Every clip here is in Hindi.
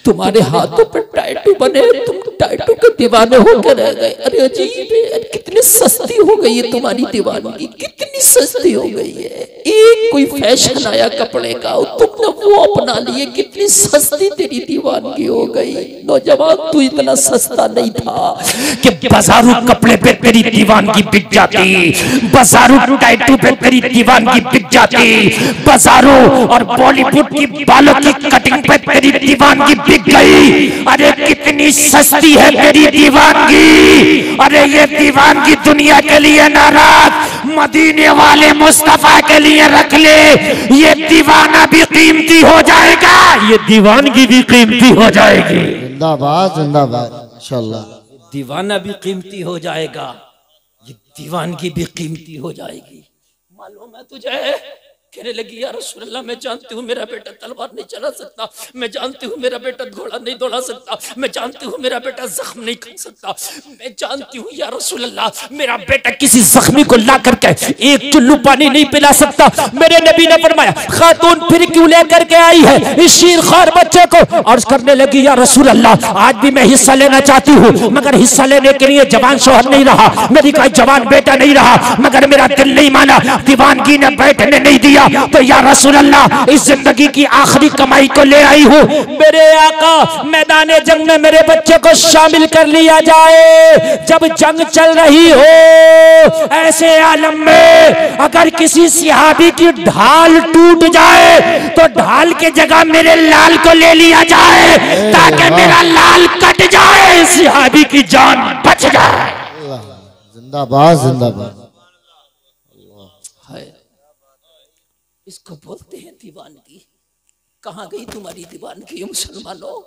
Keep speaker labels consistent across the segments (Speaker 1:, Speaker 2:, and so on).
Speaker 1: तुम्हारे हाथों पर टैटू बने, तुम टैटू के दीवाने होकर रह गए। अरे अजीब है, कितनी सस्ती हो गई है तुम्हारी दीवानगी, कितनी सस्ती हो गई है। एक कोई फैशन आया कपड़े का, तुमने वो अपना लिए, कितनी सस्ती तेरी दीवानगी हो गई। नौजवान तू इतना सस्ता नहीं था
Speaker 2: कि बाजारू कपड़े पे तेरी दीवानगी बिक जाती, बाजारू टैटू पे तेरी दीवानगी बिक जाती, बाजारू और बॉलीवुड की बालों की कटिंग पे तेरी दीवानगी बिक गई। अरे कितनी सस्ती है तेरी दीवानगी। अरे ये दीवानगी दुनिया के लिए नाराज, मदीने वाले मुस्तफा के लिए रख ले। ये दीवाना भी कीमती हो जाएगा, ये दीवानगी भी कीमती हो जाएगी।
Speaker 3: जिंदाबाद जिंदाबाद इंशाअल्लाह।
Speaker 1: दीवाना भी कीमती हो जाएगा, ये दीवानगी भी कीमती हो जाएगी। मालूम है तुझे? कहने लगी या रसूल अल्लाह, मैं जानती हूँ मेरा बेटा तलवार नहीं चला सकता, मैं जानती हूँ मेरा बेटा घोड़ा नहीं दौड़ा सकता, मैं जानती हूँ मेरा बेटा जख्म नहीं खा सकता, मैं जानती हूँ या रसूल अल्लाह मेरा बेटा किसी जख्मी को ला करके एक चुल्लू पानी नहीं पिला सकता। मेरे नबी ने फरमाया खातून फिर क्यों लेकर के आई है इस शीरखार बच्चे को? अर्ज करने लगी या रसूल अल्लाह, आज भी मैं हिस्सा लेना चाहती हूँ, मगर हिस्सा लेने के लिए जवान शोहर नहीं रहा, मेरी कोई जवान बेटा नहीं रहा, मगर मेरा दिल नहीं माना, दीवानगी ने बैठने नहीं दिया। तो या रसूल अल्लाह, इस जिंदगी की आखिरी कमाई को ले आई हूँ, मेरे आका मैदान जंग में मेरे बच्चे को शामिल कर लिया जाए। जब जंग चल रही हो ऐसे आलम में अगर किसी सिहाबी की ढाल टूट जाए तो ढाल के जगह मेरे लाल को ले लिया जाए, ताकि मेरा लाल कट जाए, सिहाबी की जान बच जाए।
Speaker 3: जिंदाबाद जिंदाबाद।
Speaker 1: इसको बोलते हैं दीवानगी। कहाँ गई तुम्हारी दीवानगी मुसलमानों?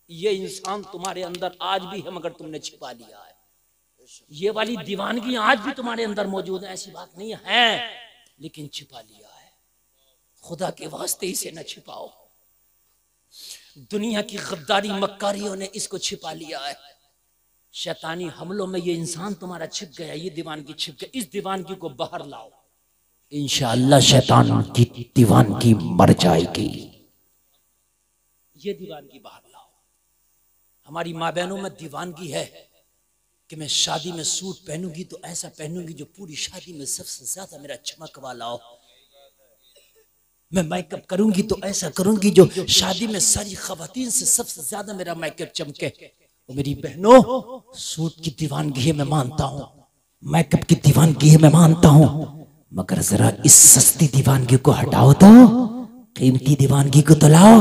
Speaker 1: ये इंसान तुम्हारे अंदर आज भी है, मगर तुमने छिपा लिया है। ये वाली दीवानगी आज भी तुम्हारे अंदर मौजूद है, ऐसी बात नहीं है, लेकिन छिपा लिया है। खुदा के वास्ते इसे न छिपाओ। दुनिया की गद्दारी मक्कारियों ने इसको छिपा लिया है। शैतानी हमलों में ये इंसान तुम्हारा छिप गया, ये दीवानगी छिप गई। इस दीवानगी को बाहर लाओ, इंशाअल्लाह शैतान की दीवानगी मर जाएगी। ये दीवानगी बाहर लाओ। हमारी माँ बहनों में दीवानगी है कि मैं शादी में सूट पहनूंगी तो ऐसा पहनूंगी जो पूरी शादी में सबसे ज्यादा मेरा चमक वाला हो। मैं मेकअप करूंगी तो ऐसा करूंगी जो शादी में सारी खवातीन से सबसे ज्यादा मेरा मेकअप चमके। और मेरी बहनों, सूट की दीवानगी है मैं मानता हूं, मेकअप की दीवानगी है मैं मानता हूं, मगर जरा इस सस्ती दीवानगी को हटाओ तो कीमती दीवानगी को तो लाओ।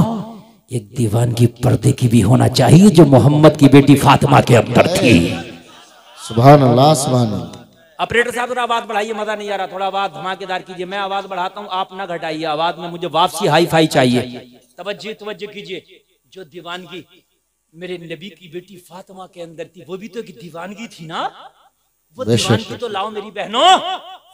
Speaker 1: एक दीवानगी पर्दे की भी होना चाहिए जो मोहम्मद की बेटी फातिमा के अंदर थी।
Speaker 3: सुभान अल्लाह सुभान अल्लाह।
Speaker 1: ऑपरेटर साहब थोड़ा आवाज बढ़ाइए, मजा नहीं आ रहा, थोड़ा आवाज धमाकेदार कीजिए। मैं आवाज बढ़ाता हूँ, आप ना घटाइए आवाज में, मुझे वापसी हाई फाई चाहिए। तवज्जो कीजिए। जो दीवानगी मेरे नबी की बेटी फातिमा के अंदर थी, वो भी तो एक दीवानगी थी ना। वो दीवानगी तो लाओ मेरी बहनों।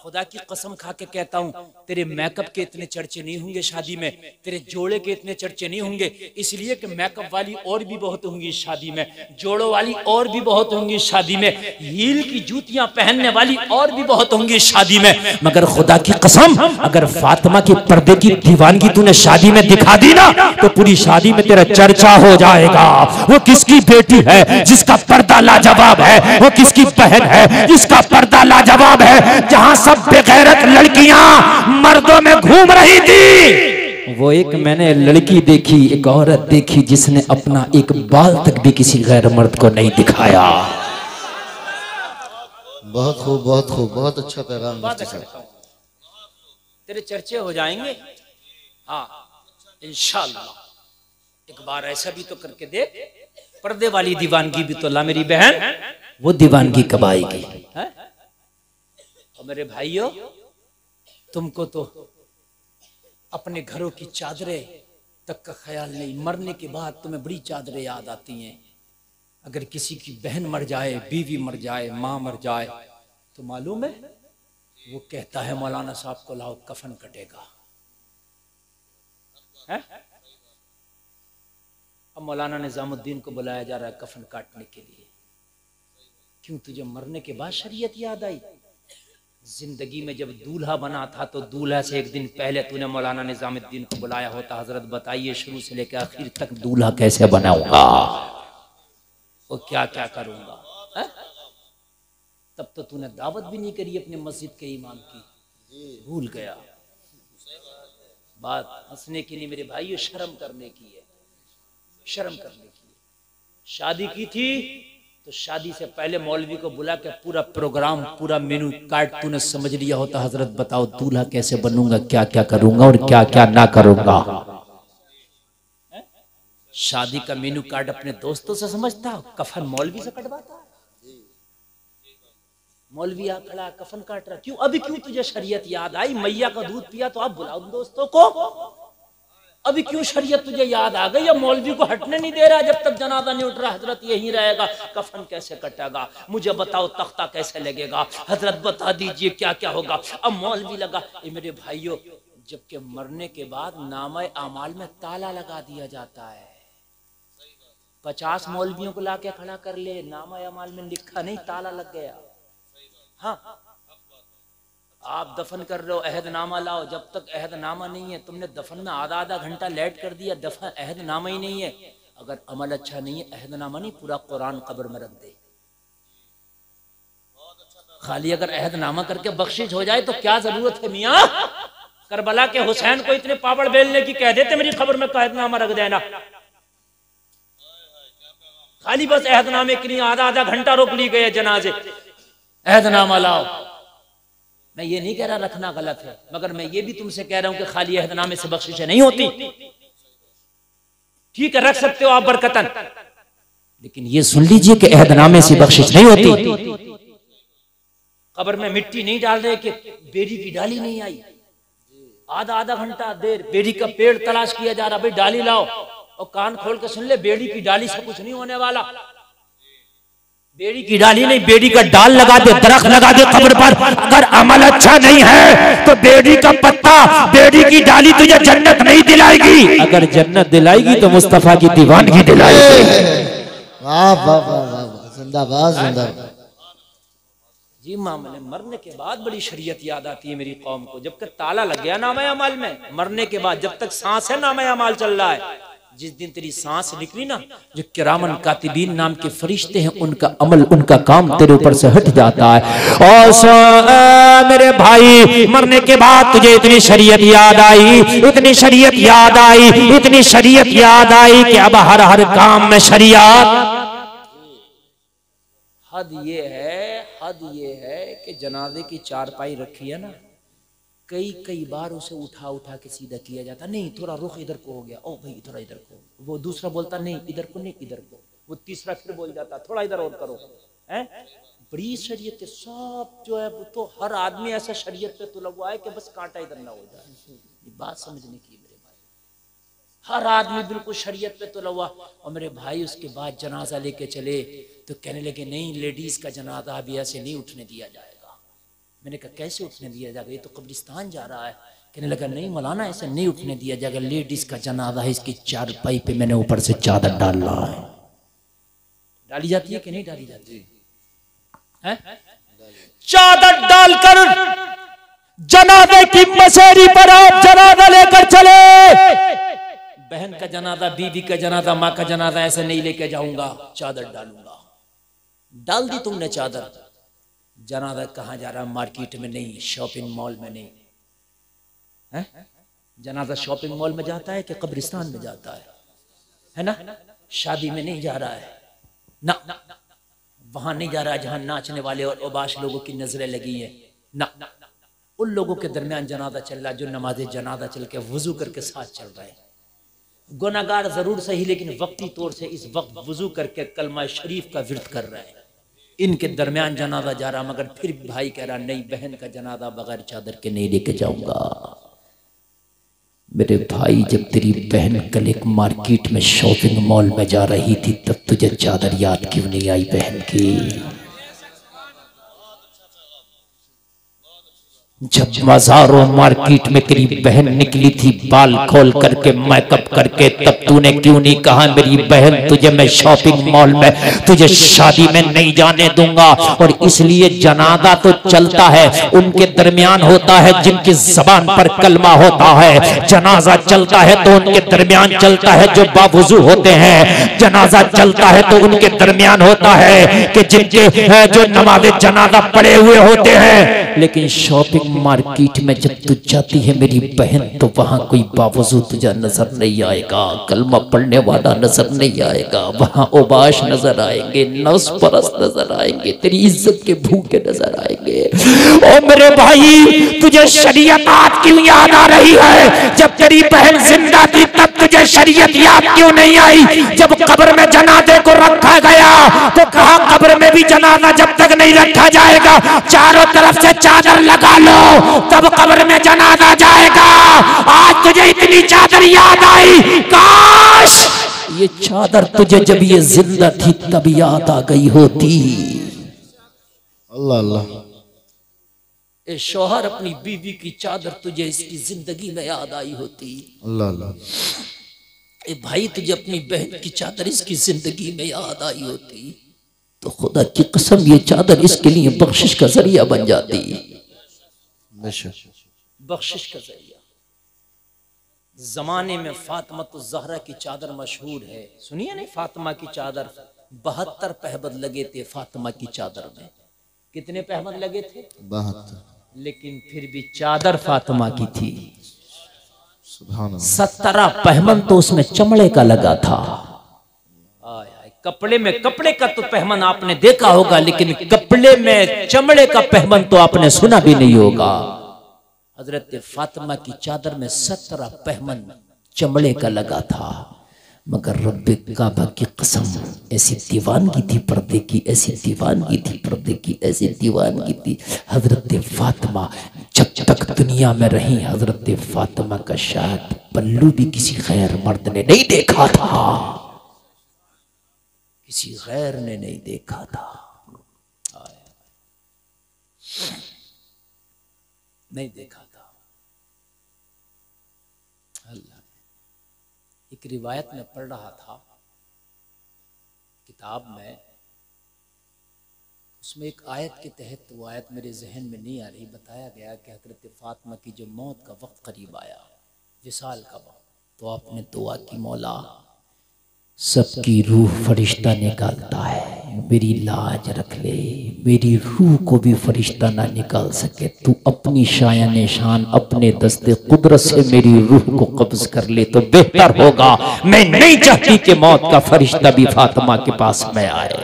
Speaker 1: खुदा की कसम खा के कहता हूँ, तेरे मेकअप के इतने चर्चे नहीं होंगे शादी में, तेरे जोड़े के इतने चर्चे नहीं होंगे, इसलिए कि मेकअप वाली और भी बहुत होंगी शादी में, जोड़ों वाली और भी बहुत होंगी शादी में, हील की जूतियां पहनने वाली और भी बहुत होंगी शादी में। मगर खुदा की कसम, अगर फातिमा के पर्दे की दीवानगी तूने शादी में दिखा दी ना, तो पूरी शादी में तेरा चर्चा हो जाएगा। वो किसकी बेटी है जिसका पर्दा लाजवाब है, वो किसकी बहन है जिसका पर्दा लाजवाब है। जहां सब बेगैरत लड़कियां मर्दों में घूम रही थी, वो एक मैंने लड़की देखी, एक औरत देखी जिसने अपना एक बाल तक भी किसी गैर मर्द को नहीं दिखाया।
Speaker 3: बहुत खूब बहुत खूब, बहुत अच्छा पैगाम।
Speaker 1: तेरे चर्चे हो जाएंगे, हाँ इंशाअल्लाह। एक बार ऐसा भी तो करके दे, पर्दे वाली दीवानगी भी तो ला मेरी बहन। वो दीवानगी कब आएगी? मेरे भाइयों, तुमको तो अपने घरों की चादरें तक का ख्याल नहीं, मरने के बाद तुम्हें बड़ी चादरें याद आती हैं। अगर किसी की बहन मर जाए, बीवी मर जाए, माँ मर जाए, तो मालूम है वो कहता है मौलाना साहब को लाओ कफन कटेगा है? अब मौलाना निजामुद्दीन को बुलाया जा रहा है कफन काटने के लिए। क्यों? तुझे मरने के बाद शरीयत याद आई? जिंदगी में जब दूल्हा बना था तो दूल्हा से एक दिन पहले तूने मौलाना निजामुद्दीन को बुलाया होता, हजरत बताइए शुरू से लेकर आखिर तक दूल्हा कैसे बनाऊंगा और क्या क्या करूंगा है? तब तो तूने दावत भी नहीं करी अपने मस्जिद के इमाम की, भूल गया। बात हंसने की नहीं मेरे भाई, शर्म करने की है, शर्म करने की है। शादी की थी तो शादी से पहले मौलवी को बुला के पूरा प्रोग्राम, पूरा मेनू कार्ड तूने समझ लिया होता, हजरत बताओ दूल्हा कैसे बनूंगा, क्या क्या करूंगा और क्या क्या ना करूंगा। शादी का मेनू कार्ड अपने दोस्तों से समझता, कफन मौलवी से कटवाता। मौलवी आ खड़ा कफन काट रहा, क्यों? अभी क्यों तुझे शरीयत याद आई? मैया का दूध पिया तो आप बुलाओ दोस्तों को। अभी क्यों शरीयत तुझे याद आ गई? या मौलवी को हटने नहीं दे रहा जब तक जनाजा नहीं उठ रहा, हजरत यही रहेगा, कफन कैसे कटेगा, मुझे बताओ तख्ता कैसे लगेगा, हजरत बता दीजिए क्या क्या होगा। अब मौलवी लगा, ये मेरे भाइयों, जबकि मरने के बाद नामे आमाल में ताला लगा दिया जाता है। 50 मौलवियों को लाके खड़ा कर ले, नामे आमाल में लिखा नहीं, ताला लग गया। हाँ, आप दफन कर रहे हो, अहदनामा लाओ, जब तक अहदनामा नहीं है, तुमने दफन में आधा आधा घंटा लेट कर दिया, दफन अहदनामा ही नहीं है। अगर अमल अच्छा नहीं है, अहदनामा नहीं, पूरा कुरान कब्र में रख दे। खाली अगर अहदनामा करके बख्शिश हो जाए तो क्या जरूरत है मियाँ? करबला के हुसैन को इतने पापड़ बेलने की कह देते मेरी खबर में अहदनामा रख देना। खाली बस अहदनामे के लिए आधा आधा घंटा रोक ली गए जनाजे, अहदनामा लाओ। मैं ये नहीं कह रहा रखना गलत है, मगर मैं ये भी तुमसे कह रहा हूं कि खाली अहदनामे से बख्शिशें नहीं होती। ठीक है, रख सकते हो आप बरकतन, लेकिन ये सुन लीजिए कि अहदनामे से बख्शिश नहीं होती। कब्र में मिट्टी नहीं डाल रहे कि बेड़ी की डाली नहीं आई, आधा आधा घंटा देर बेड़ी का पेड़ तलाश किया जा रहा, भाई डाली लाओ, और कान खोल के सुन ले, बेड़ी की डाली से कुछ नहीं होने वाला। बेड़ी की डाली नहीं, बेड़ी का डाल लगा दे, दरख्त लगा दे कब्र पर। अगर अमल अच्छा नहीं है तो बेड़ी का पत्ता, बेड़ी की डाली तुझे जन्नत नहीं दिलाएगी। अगर जन्नत दिलाएगी तो मुस्तफा की दीवानगी दिलाएगी।
Speaker 3: वाह वाह वाह वाह, जिंदाबाद जिंदाबाद।
Speaker 1: जी मामले मरने के बाद बड़ी शरीयत याद आती है मेरी कौम को। जब तक ताला लग गया नामे अमाल में, मरने के बाद जब तक सांस है नामे अमाल चल रहा है। जिस दिन तेरी सांस निकली ना, जो किरामन कातिबीन नाम के फरिश्ते हैं, उनका अमल, उनका काम तेरे ऊपर से हट जाता है। और मेरे भाई, मरने के बाद तुझे इतनी शरीयत याद आई, इतनी शरीयत याद आई, इतनी शरीयत याद आई कि अब हर हर काम में शरीयत। हद ये है कि जनाजे की चारपाई रखी है ना, कई बार उसे उठा के सीधा किया जाता, नहीं थोड़ा रुख इधर को हो गया, ओ भाई थोड़ा इधर को, वो दूसरा बोलता नहीं इधर को, नहीं इधर को, वो तीसरा फिर बोल जाता थोड़ा इधर और करो। हैं, बड़ी शरीयत है सब जो है, वो तो हर आदमी ऐसा शरीयत पे तुला हुआ है कि बस कांटा इधर ना हो जाए। ये बात समझने की मेरे भाई, हर आदमी बिल्कुल शरीयत पे तुला हुआ। और मेरे भाई उसके बाद जनाजा लेके चले तो कहने लगे नहीं, लेडीज का जनाजा अभी ऐसे नहीं उठने दिया जाएगा। मैंने कहा कैसे उठने दिया जाएगा, ये तो कब्रिस्तान जा रहा है। कहने लगा नहीं मौलाना, ऐसे नहीं उठने दिया जाएगा, लेडीज का जनाजा है, इसकी चारपाई पे मैंने ऊपर से चादर डाल रहा है। डाली जाती है कि नहीं डाली जाती है? चादर डालकर जनाजे की मशहरी पर आप जनाजा लेकर चले। बहन का जनाजा, बीबी का जनाजा, माँ का जनाजा ऐसे नहीं लेके जाऊंगा, चादर डालूंगा। डाल दी तुमने चादर, जनाजा कहाँ जा रहा? मार्केट में नहीं, शॉपिंग मॉल में नहीं है? जनाजा शॉपिंग मॉल में जाता है कि कब्रिस्तान में जाता है ना? शादी में नहीं जा रहा है ना, वहां नहीं जा रहा है जहां नाचने वाले और उबाश लोगों की नजरें लगी है ना। उन लोगों के दरमियान जनाजा चल रहा है जो नमाज जनाजा चल के वजू करके साथ चल रहा है। गुनाहगार जरूर सही, लेकिन वक्ती तौर से इस वक्त वजू करके कलमा शरीफ का विर्द कर रहा है। इनके दरमियान जनाजा जा रहा, मगर फिर भाई कह रहा नहीं, बहन का जनाजा बगैर चादर के नहीं लेके जाऊंगा। मेरे भाई, जब तेरी बहन कल एक मार्केट में शॉपिंग मॉल में जा रही थी, तब तुझे चादर याद क्यों नहीं आई बहन की?
Speaker 2: जब बाजारों मार्केट में तेरी बहन निकली थी बाल खोल करके मेकअप करके, तब तूने क्यों नहीं कहा मेरी बहन तुझे मैं शॉपिंग मॉल में तुझे शादी में नहीं जाने दूंगा। और इसलिए जनाजा तो चलता है उनके दरमियान होता है जिनकी जबान पर कलमा होता है, जनाजा चलता है तो उनके दरमियान चलता है जो बावुजू होते हैं, जनाजा चलता है तो उनके दरमियान होता है कि जिनके जो नमाज़े जनाजा पड़े हुए होते हैं। लेकिन शॉपिंग मार्केट में जब तू जाती है मेरी बहन तो वहां कोई बावजूद तुझे नजर नहीं आएगा, कलमा पढ़ने वाला नजर नहीं आएगा, वहां ओबाश नजर आएंगे, नफ्स परस्त नजर आएंगे, तेरी इज्जत के भूखे नजर आएंगे। ओ मेरे भाई तुझे शरीयत आज क्यों याद आ रही है? जब तेरी बहन जिंदा थी तब तुझे शरीयत याद क्यों नहीं आई? जब कब्र में जनाजे को रखा गया तो कहा कब्र में भी जनाजा जब तक नहीं रखा जाएगा चारों तरफ से चादर लगा लो तब कब्र में जनाजा जाएगा। आज तुझे इतनी चादर याद आई, काश ये चादर तुझे जब ये जिंदा थी तब याद आ गई होती।
Speaker 3: अल्लाह अल्लाह।
Speaker 1: ए शौहर अपनी बीवी की चादर तुझे इसकी जिंदगी में याद आई होती।
Speaker 3: अल्लाह अल्लाह।
Speaker 1: ए भाई तुझे अपनी बहन की चादर इसकी जिंदगी में याद आई होती तो खुदा की कसम ये चादर इसके लिए बख्शिश का जरिया बन जाती। बख्शिश का जरिया। जमाने में फातिमा ज़हरा की चादर मशहूर है, सुनिए नहीं? फातिमा की चादर 72 पहबद लगे थे फातिमा की चादर में। कितने पहबद लगे थे?
Speaker 3: 72।
Speaker 1: लेकिन फिर भी चादर फातिमा की थी।
Speaker 2: 17 पहमन तो उसमें चमड़े का लगा था।
Speaker 1: कपड़े में कपड़े का तो पहमन आपने देखा होगा लेकिन कपड़े में चमड़े का पहमन तो आपने सुना भी नहीं होगा। हजरत फातिमा की चादर में 17 पहमन चमड़े का लगा था। मगर रब्बे काबा की कसम ऐसी दीवानगी थी पर्दे की, ऐसी दीवानगी थी पर्दे की, ऐसी दीवानगी थी। हजरत फातिमा जब तक दुनिया में रही हजरत फातिमा का शायद पल्लू भी किसी गैर मर्द ने नहीं देखा था, किसी गैर ने नहीं देखा था। नहीं देखा था। अल्लाह। एक रिवायत में पढ़ रहा था किताब में, उसमें एक आयत के तहत, वो आयत मेरे जहन में नहीं आ रही, बताया गया कि हजरत फातिमा की जो मौत का वक्त करीब आया, विसाल का वक्त, तो आपने दुआ की मौला
Speaker 2: सबकी रूह फरिश्ता निकालता है, मेरी लाज रख ले, मेरी रूह को भी फरिश्ता ना निकाल सके, तू अपनी शायान शान अपने दस्ते कुदरत से मेरी रूह को कब्ज कर ले तो बेहतर होगा। मैं नहीं चाहती कि मौत का फरिश्ता भी फातिमा के पास में आए।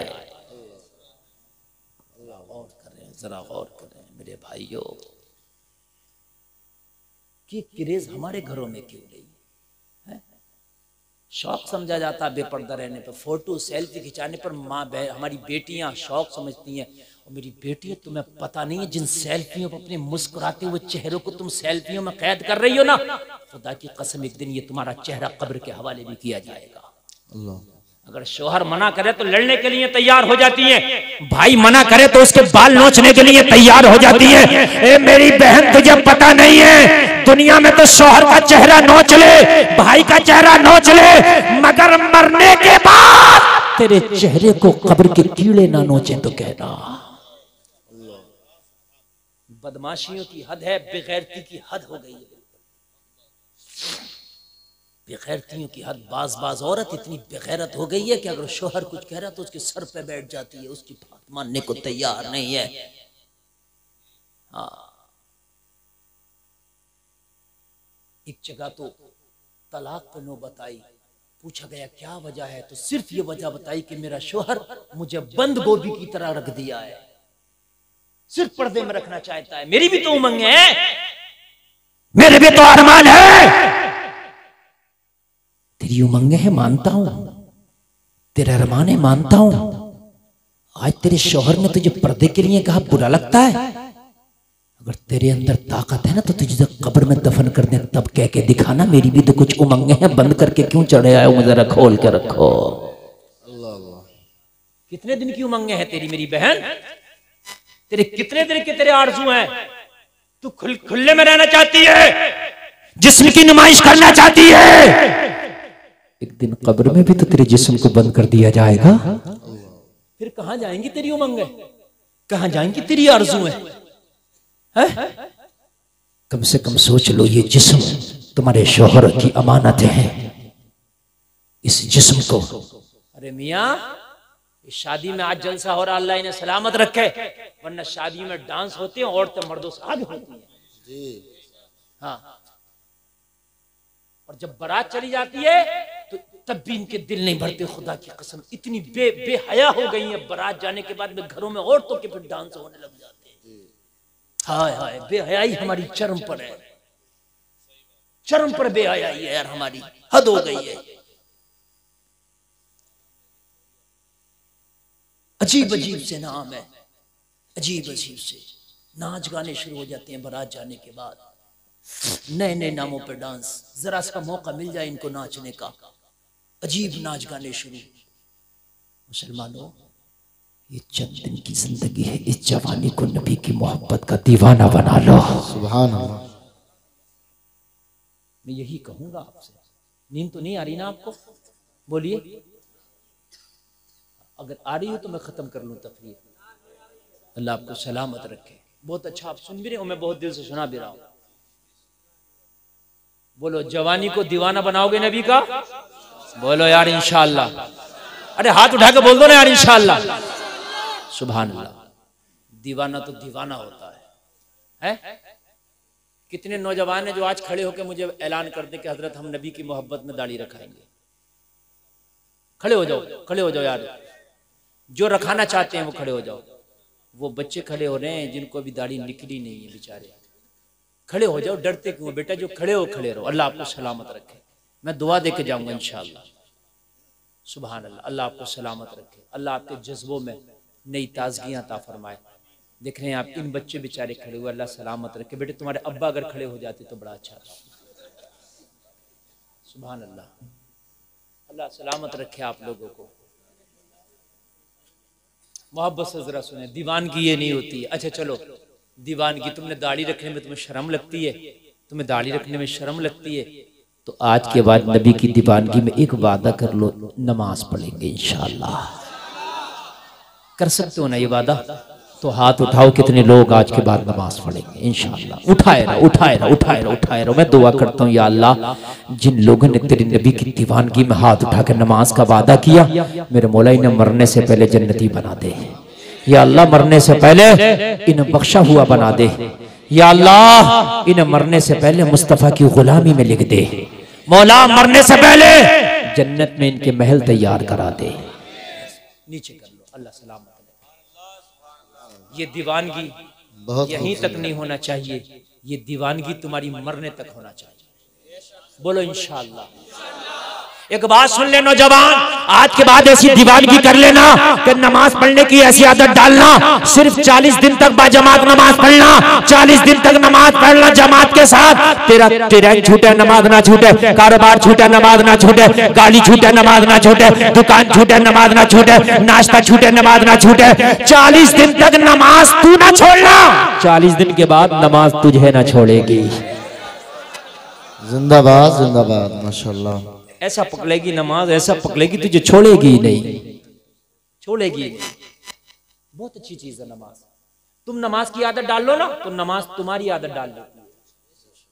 Speaker 1: गौर करें, जरा गौर करें मेरे भाइयों, कि क्रेज हमारे घरों में क्यों नहीं है? शौक समझा जाता है बेपर्दा रहने पर, फोटो सेल्फी खिंचाने पर माँ हमारी बेटियां शौक समझती हैं। और मेरी बेटियां, तुम्हें पता नहीं है जिन सेल्फियों पर अपने मुस्कुराते हुए चेहरों को तुम सेल्फियों में कैद कर रही हो ना, खुदा की कसम एक दिन ये तुम्हारा चेहरा कब्र के हवाले भी किया जाएगा। अल्लाह। अगर शोहर मना करे तो लड़ने के लिए तैयार हो जाती है,
Speaker 2: भाई मना करे तो उसके बाल नोचने के लिए तैयार हो जाती है। ए मेरी बहन तुझे पता नहीं है, दुनिया में तो शोहर का चेहरा नोच ले, भाई का चेहरा नोच ले, मगर मरने के बाद तेरे चेहरे को कब्र के कीड़े ना नोचे तो कहना।
Speaker 1: बदमाशियों की हद है, बेगैरती की हद हो गई है, बेगैरतियों की हद। बाज बाज औरत इतनी बेगैरत हो गई है कि अगर शोहर कुछ कह रहा तो उसके सर पे बैठ जाती है, उसकी बात मानने को तैयार नहीं है। हाँ, एक जगह तो तलाक पे नौबत आई, पूछा गया क्या वजह है, तो सिर्फ ये वजह बताई कि मेरा शोहर मुझे बंद गोभी की तरह रख दिया है, सिर्फ पर्दे में रखना चाहता है। मेरी भी तो उमंग है,
Speaker 2: मेरे भी तो अरमान है। तेरी उमंग है मानता हूं, तेरा अरमान है मानता हूं। आज तेरे शौहर ने तुझे पर्दे के लिए कहा, बुरा लगता है? अगर तेरे अंदर ताकत है ना तो तुझे कब्र में दफन कर दे, तब कह के दिखाना मेरी भी तो कुछ उमंगे हैं, बंद करके क्यों चढ़े आए हो, मुझे जरा खोल के रखो।
Speaker 1: कितने दिन की उमंगे हैं तेरी मेरी बहन? तेरे कितने दिन के तेरे आरज़ू हैं?
Speaker 2: तू खुले में रहना चाहती है, जिस्म की नुमाइश करना चाहती है, एक दिन कब्र में भी तो तेरे जिस्म को बंद कर दिया जाएगा।
Speaker 1: फिर कहां जाएंगी तेरी उमंग, कहां जाएंगी तेरी आरज़ू है?
Speaker 2: कम से कम सोच लो, ये जिस्म तुम्हारे शोहर की अमानत है। इस जिस्म को,
Speaker 1: अरे मियाँ, इस शादी में आज जलसा हो रहा, अल्लाह इन्हें सलामत रखे, वरना शादी में डांस होते हैं, औरतें मर्दों से आगे होती हैं। हाँ, और जब बारात चली जाती है तो तब भी इनके दिल नहीं भरते। खुदा की कसम, इतनी बेहया हो गई है, बारात जाने के बाद में घरों में औरतों के फिर डांस होने लग जाते हैं। हाय हाय, बेहयाई हमारी चरम पर है, चरम पर बेहयाई है यार, हमारी हद हो गई है। अजीब अजीब से नाम है, अजीब अजीब से नाच गाने शुरू हो जाते हैं बारात जाने के बाद, नए नए नामों पर डांस। जरा सा मौका मिल जाए इनको नाचने का, अजीब नाच गाने शुरू। मुसलमानों, ये चंद दिन की जिंदगी है, इस जवानी को नबी की मोहब्बत का दीवाना बना लो।
Speaker 3: सुभान अल्लाह।
Speaker 1: मैं यही कहूंगा आपसे। नींद तो नहीं आ रही ना आपको? बोलिए, अगर आ रही हो तो मैं खत्म कर लूं तकरीर। अल्लाह आपको सलामत रखे। बहुत अच्छा आप सुन भी रहे हो, मैं बहुत दिल से सुना भी रहा हूं। बोलो, जवानी को दीवाना बनाओगे नबी का? बोलो यार इंशाअल्लाह। अरे हाथ उठा के बोल दो ना यार इंशाअल्लाह। सुभान अल्लाह। दीवाना तो दीवाना होता है? कितने नौजवान हैं जो आज खड़े होकर मुझे ऐलान कर दे कि हजरत हम नबी की मोहब्बत में दाढ़ी रखाएंगे। खड़े हो जाओ, खड़े हो जाओ यार, जो रखाना चाहते हैं वो खड़े हो जाओ। वो बच्चे खड़े हो रहे हैं जिनको अभी दाढ़ी निकली नहीं है बेचारे, खड़े हो जाओ। डरते क्यों बेटा? जो खड़े हो खड़े रहो। अल्लाह आपको सलामत रखे। मैं दुआ दे के जाऊंगा इंशाअल्लाह। सुभान अल्लाह। अल्लाह आपको सलामत रखे, अल्लाह आपके जज्बों में नई ताजगियां अता फरमाए। देख रहे हैं आप, इन बच्चे बेचारे खड़े हुए, अल्लाह सलामत रखे। बेटे तुम्हारे अब्बा अगर खड़े हो जाते तो बड़ा अच्छा था। सुभान अल्लाह। अल्लाह सलामत रखे आप लोगों को। मोहब्बत से जरा सुने, दीवानगी ये नहीं होती है। अच्छा चलो, दीवानगी, तुमने दाढ़ी रखने में तुम्हें शर्म लगती है, तुम्हें दाढ़ी रखने में शर्म लगती है, तो आज के बाद नबी की दीवानगी में एक वादा कर लो, नमाज पढ़ेंगे इंशाअल्लाह। कर सकते हो ना ये वादा? तो हाथ उठाओ, कितने लोग आज के बाद नमाज पढ़ेंगे इंशाअल्लाह। उठाए रहो, उठाए रहो, उठाए रहो, उठाए रहो। मैं दुआ करता हूँ, या अल्लाह, जिन लोगों ने तेरे नबी की दीवानगी में हाथ उठाकर नमाज का वादा किया, मेरे मौला इन्हें मरने से पहले जन्नती बना दे। या अल्लाह, मरने से पहले इन्हें बख्शा हुआ बना दे। या अल्लाह, इन्हें मरने से पहले मुस्तफ़ा की गुलामी में लिख दे। मौला, मरने से पहले जन्नत में इनके महल तैयार करा दे। नीचे कर लो। अल्लाह सलामत। ये दीवानगी यहीं तक नहीं होना चाहिए, ये दीवानगी तुम्हारी मरने तक होना चाहिए। बोलो इंशाअल्लाह। एक बात सुन ले नौजवान, आज के बाद ऐसी दीवानगी कर लेना कि नमाज पढ़ने की ऐसी आदत डालना, सिर्फ 40 दिन तक बाजमात नमाज पढ़ना, 40 दिन तक नमाज पढ़ना जमात के साथ। तेरा ट्रेन छूटे नमाज ना छूटे, कारोबार छूटे नमाज ना छूटे, गाड़ी छूटे नमाज ना छूटे, दुकान छूटे नमाज ना छूटे, नाश्ता छूटे नमाज ना छूटे। 40 दिन तक नमाज तू ना छोड़ना, 40 दिन के बाद नमाज तुझे ना छोड़ेगी।
Speaker 3: जिंदाबाद जिंदाबाद, माशाल्लाह।
Speaker 1: ऐसा पकड़ेगी नमाज, ऐसा पकड़ेगी तुझे छोड़ेगी नहीं, छोड़ेगी नहीं। बहुत अच्छी चीज है नमाज। तुम नमाज की आदत डाल लो ना तो नमाज तुम्हारी आदत डाल लेती है।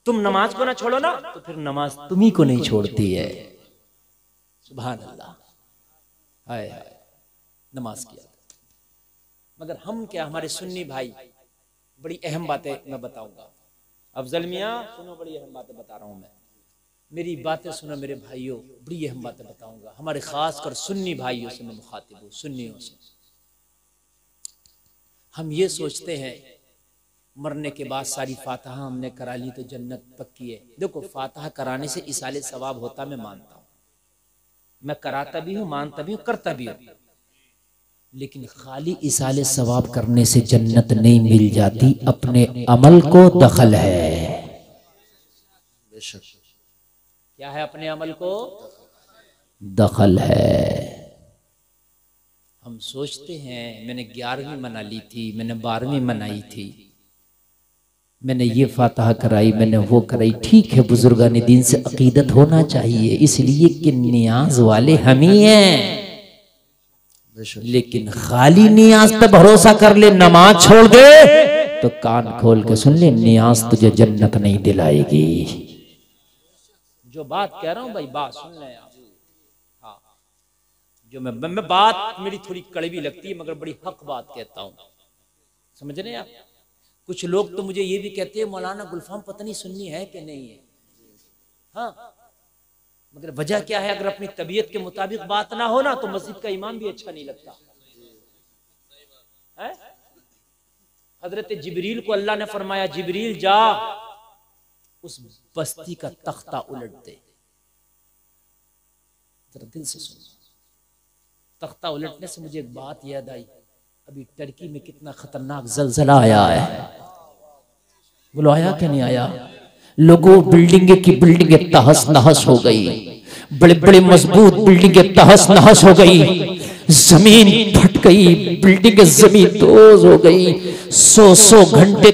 Speaker 1: तुम नमाज को ना छोड़ो ना तो फिर नमाज तुम्ही को नहीं छोड़ती है। सुभान अल्लाह। हाय हाय, नमाज की आदत। मगर हम क्या, हमारे सुन्नी भाई, बड़ी अहम बातें मैं बताऊंगा। अफजल मियाँ सुनो, बड़ी अहम बातें बता रहा हूं मैं, मेरी बातें सुनो मेरे भाइयों, बड़ी अहम बातें बताऊंगा। हमारे खास कर सुन्नी भाइयों से मैं मुखातिब हूँ, सुन्नियों से। हम ये सोचते हैं मरने के बाद सारी फातहा हमने करा ली तो जन्नत पक्की है। देखो, फातहा कराने से इसाले सवाब होता, मैं मानता हूँ, मैं कराता भी हूँ, मानता भी हूँ, करता भी हूँ, लेकिन खाली इसाले सवाब करने से जन्नत नहीं मिल जाती। अपने अमल को दखल है। बेशक क्या है? अपने अमल को दखल है। हम सोचते हैं मैंने 11वीं मना ली थी, मैंने 12वीं मनाई थी,
Speaker 2: मैंने ये फातहा कराई, मैंने वो कराई। ठीक है, बुजुर्गान दीन से अकीदत होना चाहिए, इसलिए कि नियाज वाले हम ही हैं। लेकिन खाली नियाज पे भरोसा कर ले, नमाज छोड़ दे तो कान खोल के सुन ले, नियाज तुझे जन्नत नहीं दिलाएगी।
Speaker 1: जो बात कह रहा हूं भाई, बात सुन लें आप। हाँ, जो मैं बात मेरी थोड़ी कड़वी लगती है, मगर बड़ी हक बात कहता हूं, समझ रहे हैं आप। कुछ लोग तो मुझे ये भी कहते हैं मौलाना गुलफाम पता नहीं सुन्नी है कि नहीं है। हाँ, मगर वजह क्या है? अगर अपनी तबीयत के मुताबिक बात ना हो ना तो मस्जिद का इमाम भी अच्छा नहीं लगता है। हजरत जिब्रील को अल्लाह ने फरमाया, जिब्रील जा उस बस्ती का तख्ता उलट दे। जरा दिल से सुन। तख्ता उलटने से मुझे एक बात याद आई, अभी टर्की में कितना खतरनाक जलजला आया है। बोलो आया क्या नहीं आया? लोगों, बिल्डिंगे की बिल्डिंगे तहस नहस हो गई, बड़े बड़े मजबूत बिल्डिंगे तहस नहस हो गई, जमीन फट गई, बिल्डिंगे जमीन दोज हो गई। 100 घंटे